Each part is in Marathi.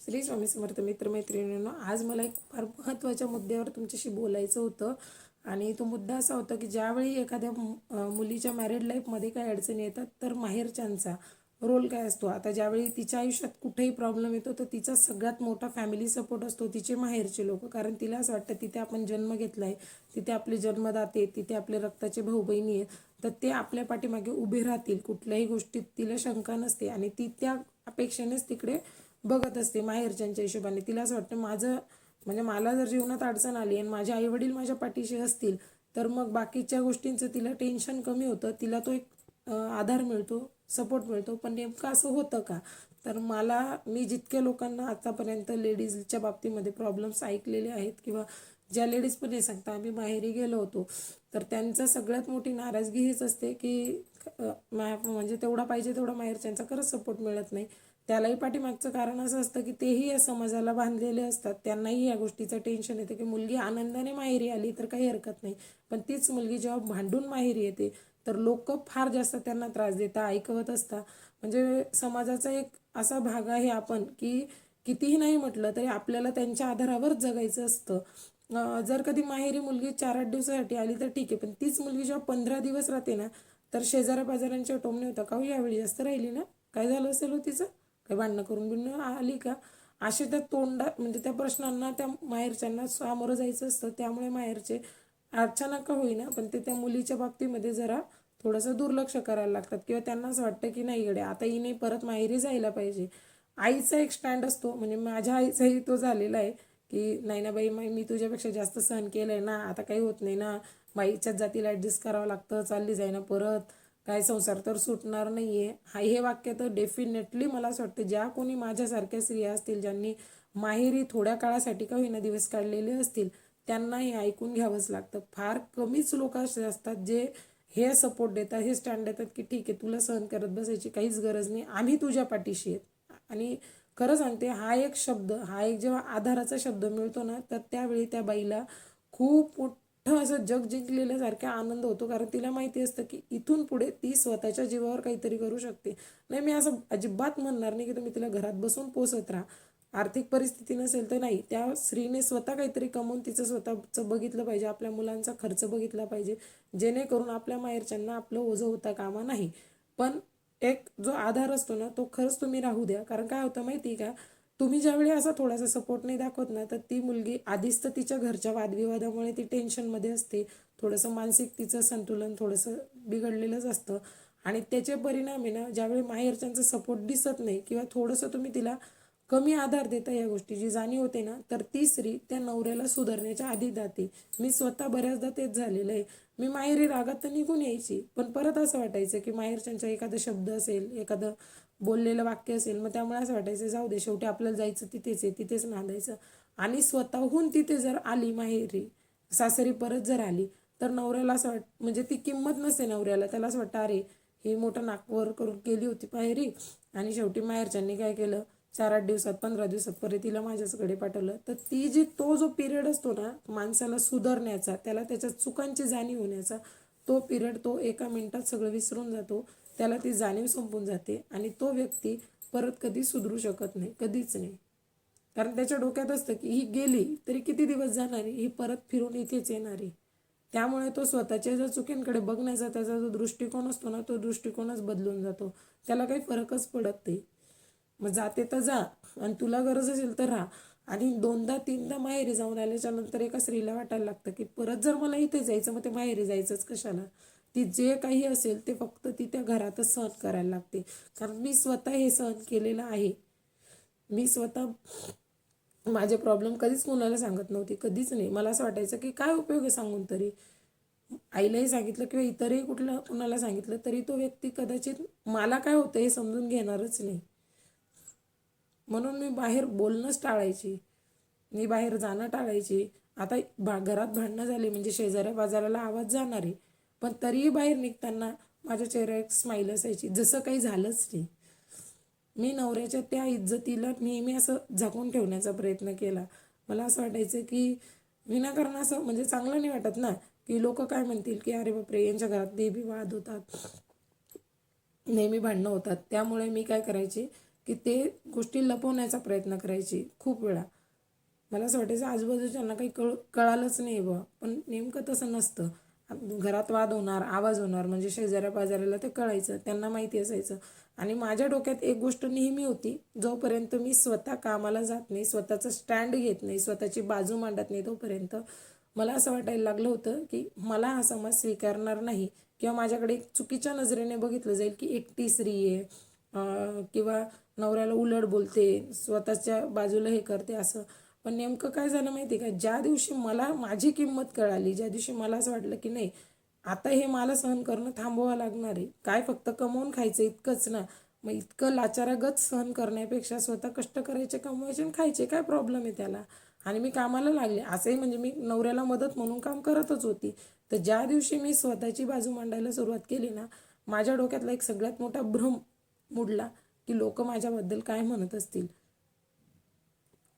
श्री स्वामी समर्थ मित्रमैत्रिणींनो, आज मला एक फार महत्त्वाच्या मुद्द्यावर तुमच्याशी बोलायचं होतं. आणि तो मुद्दा असा होता की ज्यावेळी एखाद्या मुलीच्या मॅरिड लाईफमध्ये काही अडचणी येतात तर माहेरच्यांचा रोल काय असतो. आता ज्यावेळी तिच्या आयुष्यात कुठेही प्रॉब्लेम येतो तर तिचा सगळ्यात मोठा फॅमिली सपोर्ट असतो, तिचे माहेरचे लोक. कारण तिला असं वाटतं तिथे आपण जन्म घेतला आहे, तिथे आपले जन्मदाते, तिथे आपले रक्ताचे भाऊ बहिणी आहेत, तर ते आपल्या पाठीमागे उभे राहतील. कुठल्याही गोष्टीत तिला शंका नसते आणि ती त्या अपेक्षेनेच तिकडे बघत असते माहेरच्यांच्या हिशोबाने. तिला असं वाटतं माझं म्हणजे मला जर जीवनात अडचण आली आणि माझे आईवडील माझ्या पाठीशी असतील तर मग बाकीच्या गोष्टींचं तिला टेन्शन कमी होतं, तिला तो एक आधार मिळतो, सपोर्ट मिळतो. पण नेमकं असं होतं का? तर मी जितक्या लोकांना आतापर्यंत लेडीजच्या बाबतीमध्ये प्रॉब्लेम्स ऐकलेले आहेत किंवा ज्या लेडीज पण हे सांगता आम्ही माहेरी गेलो होतो, तर त्यांचं सगळ्यात मोठी नाराजगी हीच असते की म्हणजे तेवढा पाहिजे तेवढा माहेरच्यांचा खरंच सपोर्ट मिळत नाही. त्यालाही पाठीमागचं कारण असं असतं की तेही या समाजाला बांधलेले असतात. त्यांनाही या गोष्टीचं टेन्शन येतं की मुलगी आनंदाने माहेरी आली तर काही हरकत नाही, पण तीच मुलगी जेव्हा भांडून माहेरी येते तर लोक फार जास्त त्यांना त्रास देतात, ऐकवत असतात. म्हणजे समाजाचा एक असा भाग आहे आपण की कितीही नाही म्हटलं तरी आपल्याला त्यांच्या आधारावरच जगायचं असतं. जर कधी माहेरी मुलगी 4-8 दिवसासाठी आली तर ठीक आहे, पण तीच मुलगी जेव्हा 15 दिवस राहते ना तर शेजाऱ्या पाजाऱ्यांच्या टोमणे होतं, का हो यावेळी जास्त राहिली ना, काय झालं असेल हो तिचं, काही भांडणं करून बिणणं आली का, असे त्या म्हणजे त्या प्रश्नांना त्या माहेरच्यांना सामोरं जायचं असतं. त्यामुळे माहेरचे अचानक का होईना पण ते त्या मुलीच्या बाबतीमध्ये जरा थोडंसं दुर्लक्ष करायला लागतात किंवा त्यांना असं वाटतं की नाही गड्या आता हिने परत माहेरी जायला पाहिजे. आईचा एक स्टँड असतो, म्हणजे माझ्या आईचाही तो झालेला आहे की नाही ना बाई, मी तुझ्यापेक्षा जास्त सहन केलं आहे ना, आता काही होत नाही ना, बाईच्याच जातीला ॲडजस्ट करावं लागतं, चालली जाई ना परत, काय संसार तर सुटणार नाही आहे. हे वाक्य तर डेफिनेटली मला असं वाटतं ज्या कोणी माझ्यासारख्या स्त्रिया असतील ज्यांनी माहेरी थोड्या काळासाठी का होईना दिवस काढलेले असतील त्यांना हे ऐकून घ्यावंच लागतं. फार कमीच लोक असे असतात जे हे सपोर्ट देतात, हे स्टँड देतात की ठीक आहे तुला सहन करत बसायची काहीच गरज नाही, आम्ही तुझ्या पाठीशी आहेत. आणि खरं सांगते हा एक जेव्हा आधाराचा शब्द मिळतो ना तर त्यावेळी त्या बाईला खूप मोठं असं जग जिंकलेल्यासारखा आनंद होतो. कारण तिला माहिती असतं की इथून पुढे ती स्वतःच्या जीवावर काहीतरी करू शकते. नाही, मी असं अजिबात म्हणणार नाही की तुम्ही तिला घरात बसून पोसत राहा, आर्थिक परिस्थिती नसेल तर नाही, त्या स्त्रीने स्वतः काहीतरी कमवून तिचं स्वतःचं बघितलं पाहिजे, आपल्या मुलांचा खर्च बघितला पाहिजे, जेणेकरून आपल्या माहेरच्यांना आपलं ओझं होता कामा नाही. पण एक जो आधार असतो ना तो खरंच तुम्ही राहू द्या. कारण काय होतं माहिती आहे का, तुम्ही ज्यावेळी असा थोडासा सपोर्ट नाही दाखवत ना तर ती मुलगी आधीच तर तिच्या घरच्या वादविवादामुळे ती टेन्शनमध्ये असते, थोडंसं मानसिक तिचं संतुलन थोडंसं बिघडलेलंच असतं. आणि त्याचे परिणाम आहे ना, ज्यावेळी माहेरच्यांचं सपोर्ट दिसत नाही किंवा थोडंसं तुम्ही तिला कमी आधार देता या गोष्टीची जाणीव होते ना तर ती स्त्री त्या नवऱ्याला सुधारण्याच्या आधी जाते. मी स्वतः बऱ्याचदा तेच झालेलं आहे. मी माहेरी रागात तर निघून यायची, पण परत असं वाटायचं की माहेरच्यांचा एखादा शब्द असेल, एखादं बोललेलं वाक्य असेल, मग त्यामुळे असं वाटायचं जाऊ दे, शेवटी आपल्याला जायचं तिथेच आहे, तिथेच नांदायचं. आणि स्वतःहून तिथे जर आली माहेरी, सासरी परत जर आली तर नवऱ्याला असं म्हणजे ती किंमत नसते नवऱ्याला, त्याला असं वाटतं अरे ही मोठं नाकवर करून गेली होती माहेरी आणि शेवटी माहेरच्यांनी काय केलं, 4-8 दिवसात 15 दिवसात परत तिला माझ्याचकडे पाठवलं. तर तो जो पिरियड असतो ना माणसाला सुधारण्याचा, त्याला त्याच्या चुकांची जाणीव होण्याचा, तो पिरियड तो एका मिनिटात सगळं विसरून जातो, त्याला ती जाणीव संपून जाते आणि तो व्यक्ती परत कधी सुधरू शकत नाही, कधीच नाही. कारण त्याच्या डोक्यात असतं की ही गेली तरी किती दिवस जाणार आहे, ही परत फिरून इथेच येणार आहे. त्यामुळे तो स्वतःच्या ज्या चुकींकडे बघण्याचा त्याचा जो दृष्टिकोन असतो ना तो दृष्टिकोनच बदलून जातो, त्याला काही फरकच पडत नाही. मग जाते तर जा आणि तुला गरज असेल तर राहा. आणि 2दा-3दा माहेरी जाऊन आल्याच्या नंतर एका स्त्रीला वाटायला लागतं की परत जर मला इथे जायचं मग ते माहेरी जायचंच कशाला. ती जे काही असेल ते फक्त ती त्या घरातच सहन करायला लागते. कारण मी स्वतः हे सहन केलेलं आहे. मी स्वतः माझे प्रॉब्लेम कधीच कोणाला सांगत नव्हती, कधीच नाही. मला असं वाटायचं की काय उपयोग आहे सांगून तरी. आईलाही सांगितलं किंवा इतरही कुणाला सांगितलं तरी तो व्यक्ती कदाचित मला काय होतं हे समजून घेणारच नाही. म्हणून मी बाहेर बोलणंच टाळायची, मी बाहेर जाणं टाळायची. आता घरात भांडणं झाली म्हणजे शेजाऱ्या बाजाराला आवाज जाणार आहे, पण तरीही बाहेर निघताना माझ्या चेहऱ्यावर एक स्माईल असायची, जसं काही झालंच नाही. मी नवऱ्याच्या त्या इज्जतीला नेहमी असं झाकून ठेवण्याचा प्रयत्न केला. मला असं वाटायचं की विनाकारण असं म्हणजे चांगलं नाही वाटत ना, की लोक काय म्हणतील की अरे बापरे यांच्या घरात नेहमी वाद होतात, नेहमी भांडणं होतात. त्यामुळे मी काय करायचे की ते गोष्टी लपवण्याचा प्रयत्न करायची खूप वेळा. मला असं वाटायचं आजूबाजूच्यांना काही कळालंच नाही बुवा, पण नेमकं तसं नसतं. घरात वाद होणार, आवाज होणार म्हणजे शेजाऱ्या पाजाऱ्याला ते कळायचं, त्यांना माहिती असायचं. आणि माझ्या डोक्यात एक गोष्ट नेहमी होती, जोपर्यंत मी स्वतः कामाला जात नाही, स्वतःचं स्टँड घेत नाही, स्वतःची बाजू मांडत नाही, तोपर्यंत मला असं वाटायला लागलं होतं की मला हा समाज स्वीकारणार नाही, किंवा माझ्याकडे एक चुकीच्या नजरेने बघितलं जाईल की एकटी स्त्री आहे, किंवा नवऱ्याला उलट बोलते, स्वतःच्या बाजूला हे करते असं. पण नेमकं काय झालं माहिती आहे का, ज्या दिवशी मला माझी किंमत कळाली, ज्या दिवशी मला असं वाटलं की नाही आता हे मला सहन करणं थांबवावं लागणार आहे, काय फक्त कमवून खायचं इतकंच ना, मग इतकं लाचारागत सहन करण्यापेक्षा स्वतः कष्ट करायचे, कमवायचे आणि खायचे, काय प्रॉब्लेम आहे त्याला. आणि मी कामाला लागले असंही, म्हणजे मी नवऱ्याला मदत म्हणून काम करतच होती. तर ज्या दिवशी मी स्वतःची बाजू मांडायला सुरुवात केली ना, माझ्या डोक्यातला एक सगळ्यात मोठा भ्रम मुडला की लोक माझ्याबद्दल काय म्हणत असतील.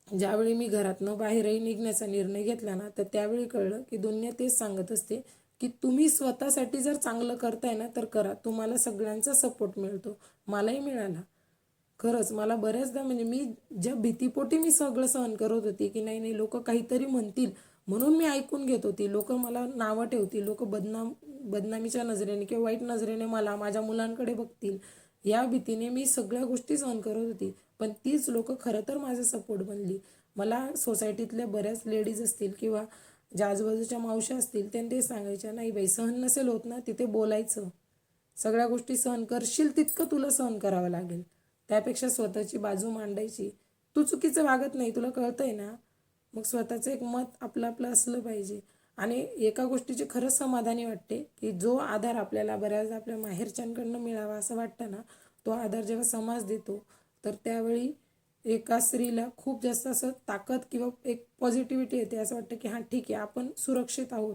ज्यावेळी मी घरातनं बाहेरही निघण्याचा निर्णय घेतला ना, तर त्यावेळी कळलं की दुनिया तेच सांगत असते की तुम्ही स्वतःसाठी जर चांगलं करताय ना तर करा, तुम्हाला सगळ्यांचा सपोर्ट मिळतो. मलाही मिळाला. खरंच मला बऱ्याचदा, म्हणजे मी ज्या भीतीपोटी मी सगळं सहन करत होती की नाही नाही लोक काहीतरी म्हणतील म्हणून मी ऐकून घेत होती, लोक मला नावं ठेवतील, लोक बदनामीच्या नजरेने किंवा वाईट नजरेने मला, माझ्या मुलांकडे बघतील, या भीतीने मी सगळ्या गोष्टी सहन करत होती. पण तीच लोक खरं तर माझा सपोर्ट बनली. मला सोसायटीतल्या बऱ्याच लेडीज असतील किंवा ज्या आजूबाजूच्या मावश्या असतील, त्यांनी ते सांगायच्या, नाही बाई सहन नसेल होत ना तिथे बोलायचं, सगळ्या गोष्टी सहन करशील तितकं तुला सहन करावं लागेल, त्यापेक्षा स्वतःची बाजू मांडायची. तू चुकीचं वागत नाही, तुला कळतंय ना, मग स्वतःचं एक मत आपलं आपलं असलं पाहिजे. आणि एका गोष्टीची खरंच समाधानी वाटते की जो आधार आपल्याला बऱ्याचदा आपल्या माहेरच्यांकडनं मिळावा असं वाटतं ना, तो आधार जेव्हा समाज देतो, तर त्यावेळी एका स्त्रीला खूप जास्त असं ताकद किंवा एक पॉझिटिव्हिटी येते. असं वाटतं की हां ठीक आहे, आपण सुरक्षित आहोत.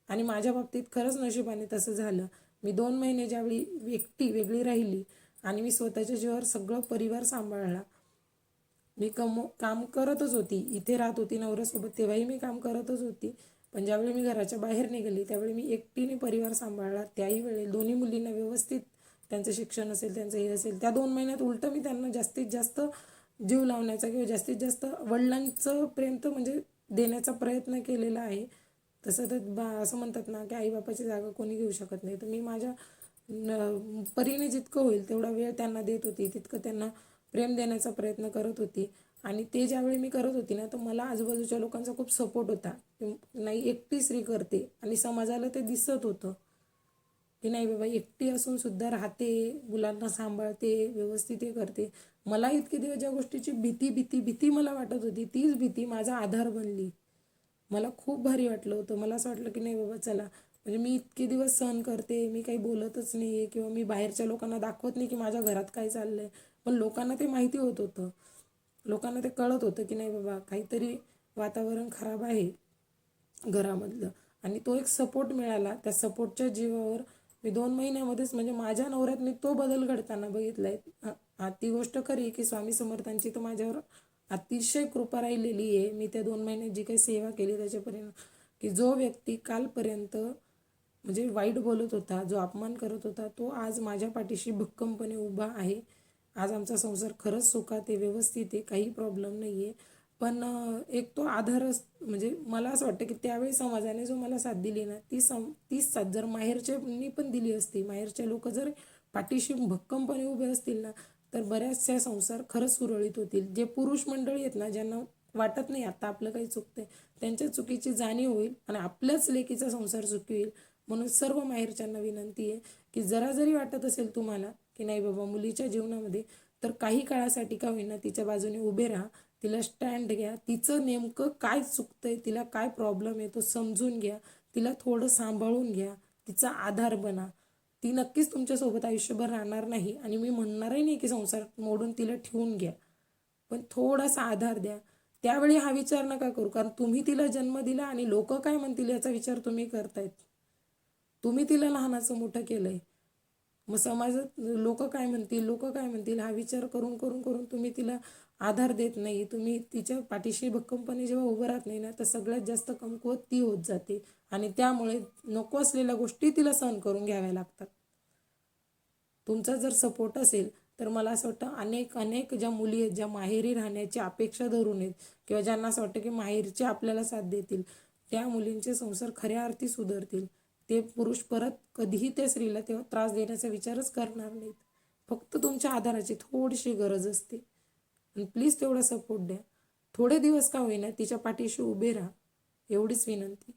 आणि माझ्या बाबतीत खरंच नशिबाने तसं झालं. मी 2 महिने ज्यावेळी एकटी वेगळी राहिली आणि मी स्वतःच्या जीवावर सगळं परिवार सांभाळला. मी काम करतच होती, इथे राहत होती नवऱ्यासोबत, तेव्हाही मी काम करतच होती. पण ज्यावेळी मी घराच्या बाहेर निघाली त्यावेळी मी एकटीने परिवार सांभाळला. त्याही वेळी दोन्ही मुलींना व्यवस्थित, त्यांचं शिक्षण असेल, त्यांचं हे असेल, त्या 2 महिन्यात उलटं मी त्यांना जास्तीत जास्त जीव लावण्याचा किंवा जास्तीत जास्त वडिलांचं प्रेम तर म्हणजे देण्याचा प्रयत्न केलेला आहे. तसं तर असं म्हणतात ना की आईबापाची जागा कोणी घेऊ शकत नाही. तर मी माझ्या परीने जितकं होईल तेवढा वेळ त्यांना देत होती, तितकं त्यांना प्रेम देण्याचा प्रयत्न करत होती. आणि ते ज्यावेळी मी करत होती ना, तर मला आजूबाजूच्या लोकांचा खूप सपोर्ट होता की नाही एकटी स्त्री करते, आणि समाजाला ते दिसत होतं की नाही बाबा एकटी असून सुद्धा राहते, मुलांना सांभाळते, व्यवस्थित हे करते. मला इतके दिवस ज्या गोष्टीची भीती भीती भीती मला वाटत होती, तीच भीती माझा आधार बनली. मला खूप भारी वाटलं होतं. मला असं वाटलं की नाही बाबा चला, म्हणजे मी इतके दिवस सहन करते, मी काही बोलतच नाही आहे किंवा मी बाहेरच्या लोकांना दाखवत नाही की माझ्या घरात काय चाललं आहे. पण लोकांना ते माहिती होत होतं, लोकांना ते कळत होतं की नाही बाबा काहीतरी वातावरण खराब आहे घरामधलं. आणि तो एक सपोर्ट मिळाला. त्या सपोर्टच्या जीवावर मी 2 महिन्यामध्येच, म्हणजे माझ्या नवऱ्यात मी तो बदल घडताना बघितला आहे. ती गोष्ट खरी की स्वामी समर्थांची तर माझ्यावर अतिशय कृपा राहिलेली आहे. मी त्या 2 महिन्यात जी काही सेवा केली त्याच्यापर्यंत, की जो व्यक्ती कालपर्यंत म्हणजे वाईट बोलत होता, जो अपमान करत होता, तो आज माझ्या पाठीशी भक्कमपणे उभा आहे. आज आमचा संसार खरंच सुखात आहे, व्यवस्थित आहे, काही प्रॉब्लेम नाही आहे. पण एक तो आधारच, म्हणजे मला असं वाटतं की त्यावेळी समाजाने जो मला साथ दिली ना, तीच साथ जर माहेरच्यांनी पण दिली असती, माहेरचे लोक जर पाठीशी भक्कमपणे उभे असतील ना, तर बऱ्याचशा संसार खरंच सुरळीत होतील. जे पुरुष मंडळी आहेत ना, ज्यांना वाटत नाही आता आपलं काही चुकतंय, त्यांच्या चुकीची जाणीव होईल आणि आपल्याच लेकीचा संसार सुखी होईल. म्हणून सर्व माहेरच्यांना विनंती आहे की जरा जरी वाटत असेल तुम्हाला की नाही बाबा मुलीच्या जीवनामध्ये, तर काही काळासाठी का होईना तिच्या बाजूने उभे राहा, तिला स्टँड घ्या, तिचं नेमकं काय चुकतंय, तिला काय प्रॉब्लेम आहे तो समजून घ्या, तिला थोडं सांभाळून घ्या, तिचा आधार बना. ती नक्कीच तुमच्यासोबत आयुष्यभर राहणार नाही, आणि मी म्हणणारही नाही की संसार मोडून तिला ठेवून घ्या, पण थोडासा आधार द्या. त्यावेळी हा विचार नका करू, कारण तुम्ही तिला जन्म दिला आणि लोक काय म्हणतील याचा विचार तुम्ही करतायत. तुम्ही तिला लहानाचं मोठं केलंय, मग समाजात लोक काय म्हणतील, लोक काय म्हणतील हा विचार करून करून करून तुम्ही तिला आधार देत नाही. तुम्ही तिच्या पाठीशी भक्कमपणे जेव्हा उभं राहत नाही ना, तर सगळ्यात जास्त कमकुवत ती होत जाते, आणि त्यामुळे नको असलेल्या गोष्टी तिला सहन करून घ्याव्या लागतात. तुमचा जर सपोर्ट असेल तर मला असं वाटतं अनेक अनेक ज्या मुली आहेत, ज्या माहेरी राहण्याची अपेक्षा धरून आहेत किंवा ज्यांना असं वाटतं की माहेरचे आपल्याला साथ देतील, त्या मुलींचे संसार खऱ्या अर्थी सुधारतील. ते पुरुष परत कधीही त्या स्त्रीला तेव्हा त्रास देण्याचा विचारच करणार नाहीत. फक्त तुमच्या आधाराची थोडीशी गरज असते आणि प्लीज तेवढा सपोर्ट द्या. थोडे दिवस का होईना तिच्या पाठीशी उभे राहा, एवढीच विनंती.